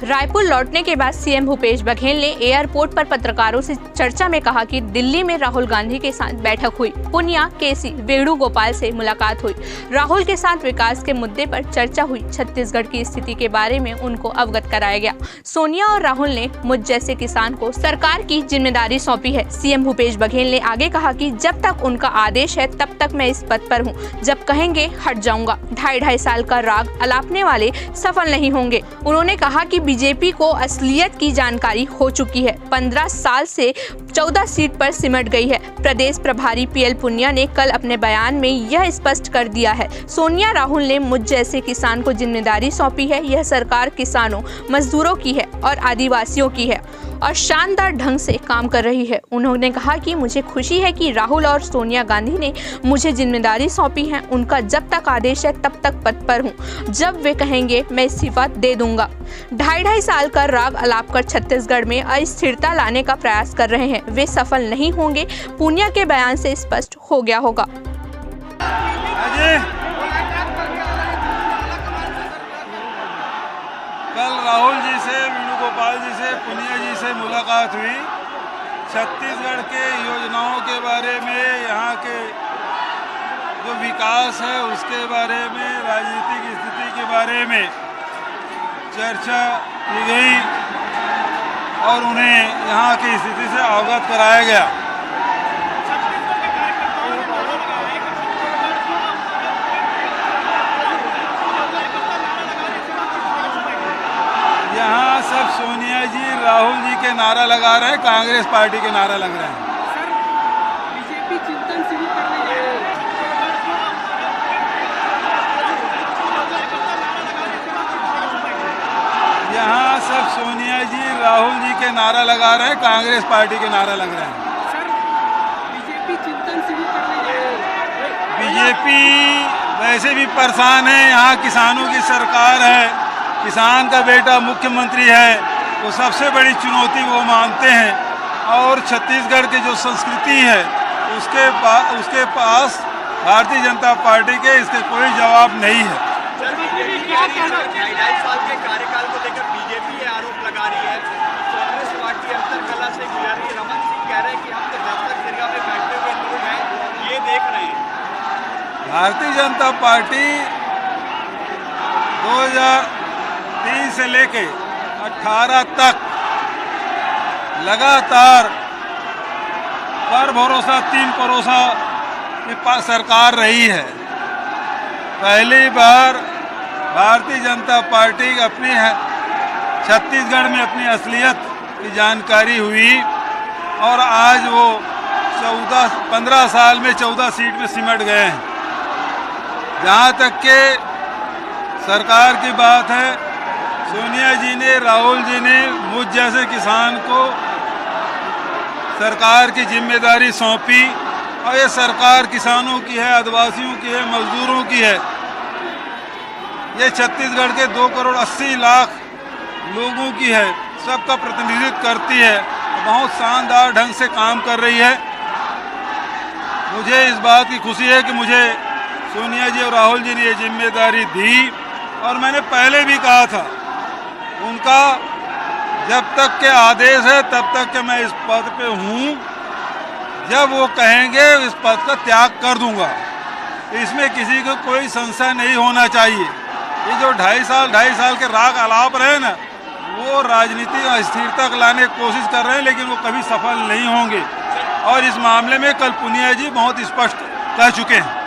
रायपुर लौटने के बाद सीएम भूपेश बघेल ने एयरपोर्ट पर पत्रकारों से चर्चा में कहा कि दिल्ली में राहुल गांधी के साथ बैठक हुई, पुनिया, केसी, वेणुगोपाल से मुलाकात हुई, राहुल के साथ विकास के मुद्दे पर चर्चा हुई, छत्तीसगढ़ की स्थिति के बारे में उनको अवगत कराया गया। सोनिया और राहुल ने मुझ जैसे किसान को सरकार की जिम्मेदारी सौंपी है। सीएम भूपेश बघेल ने आगे कहा कि जब तक उनका आदेश है तब तक मैं इस पद पर हूँ, जब कहेंगे हट जाऊंगा। 2.5 साल का राग अलापने वाले सफल नहीं होंगे। उन्होंने कहा कि बीजेपी को असलियत की जानकारी हो चुकी है, 15 साल से 14 सीट पर सिमट गई है। प्रदेश प्रभारी पीएल पुनिया ने कल अपने बयान में यह स्पष्ट कर दिया है। सोनिया, राहुल ने मुझ जैसे किसान को जिम्मेदारी सौंपी है। यह सरकार किसानों, मजदूरों की है और आदिवासियों की है और शानदार ढंग से काम कर रही है। उन्होंने कहा कि मुझे खुशी है कि राहुल और सोनिया गांधी ने मुझे जिम्मेदारी सौंपी है। उनका जब तक आदेश है तब तक पद पर हूँ, जब वे कहेंगे मैं इस्तीफा दे दूंगा। 2.5 साल का राग अलाप कर छत्तीसगढ़ में अस्थिरता लाने का प्रयास कर रहे हैं, वे सफल नहीं होंगे। पुनिया के बयान से स्पष्ट हो गया होगा। कल राहुल जी से, वेणुगोपाल जी से, पुनिया जी से मुलाकात हुई। छत्तीसगढ़ के योजनाओं के बारे में, यहाँ के जो विकास है उसके बारे में, राजनीतिक स्थिति के बारे में चर्चा की गई और उन्हें यहाँ की स्थिति से अवगत कराया गया। यहाँ सब सोनिया जी, राहुल जी के नारा लगा रहे हैं, कांग्रेस पार्टी के नारा लग रहे हैं। बीजेपी चिंतन शुरू कर रही है। यहाँ सब सोनिया जी, राहुल जी के नारा लगा रहे हैं, कांग्रेस पार्टी के नारा लग रहे हैं। बीजेपी चिंतन शुरू कर रही है। बीजेपी वैसे भी परेशान है। यहाँ किसानों की सरकार है, किसान का बेटा मुख्यमंत्री है, वो सबसे बड़ी चुनौती वो मानते हैं। और छत्तीसगढ़ की जो संस्कृति है उसके पास भारतीय जनता पार्टी के इसके कोई जवाब नहीं है। 2.5 साल के कार्यकाल को लेकर बीजेपी ये आरोप लगा रही है, कांग्रेस पार्टी अंतरकला से गुजर रही है। रमन सिंह कह रहे हैं कि हम तो दस्तक दरगाह में बैठे हुए लोग हैं, ये देख रहे हैं। भारतीय जनता पार्टी 2003 से लेके 18 तक लगातार पर भरोसा 3 भरोसा की सरकार रही है। पहली बार भारतीय जनता पार्टी अपनी छत्तीसगढ़ में अपनी असलियत की जानकारी हुई और आज वो 15 साल में 14 सीट में सिमट गए हैं। जहाँ तक के सरकार की बात है, सोनिया जी ने, राहुल जी ने मुझ जैसे किसान को सरकार की जिम्मेदारी सौंपी और ये सरकार किसानों की है, आदिवासियों की है, मजदूरों की है। ये छत्तीसगढ़ के 2 करोड़ 80 लाख लोगों की है, सबका प्रतिनिधित्व करती है, बहुत शानदार ढंग से काम कर रही है। मुझे इस बात की खुशी है कि मुझे सोनिया जी और राहुल जी ने ये जिम्मेदारी दी और मैंने पहले भी कहा था, उनका जब तक के आदेश है तब तक के मैं इस पद पे हूँ, जब वो कहेंगे इस पद का त्याग कर दूंगा। इसमें किसी को कोई संशय नहीं होना चाहिए। ये जो 2.5 साल के राग अलाप रहे हैं ना, वो राजनीति और स्थिरता लाने की कोशिश कर रहे हैं, लेकिन वो कभी सफल नहीं होंगे। और इस मामले में कल पुनिया जी बहुत स्पष्ट कह चुके हैं।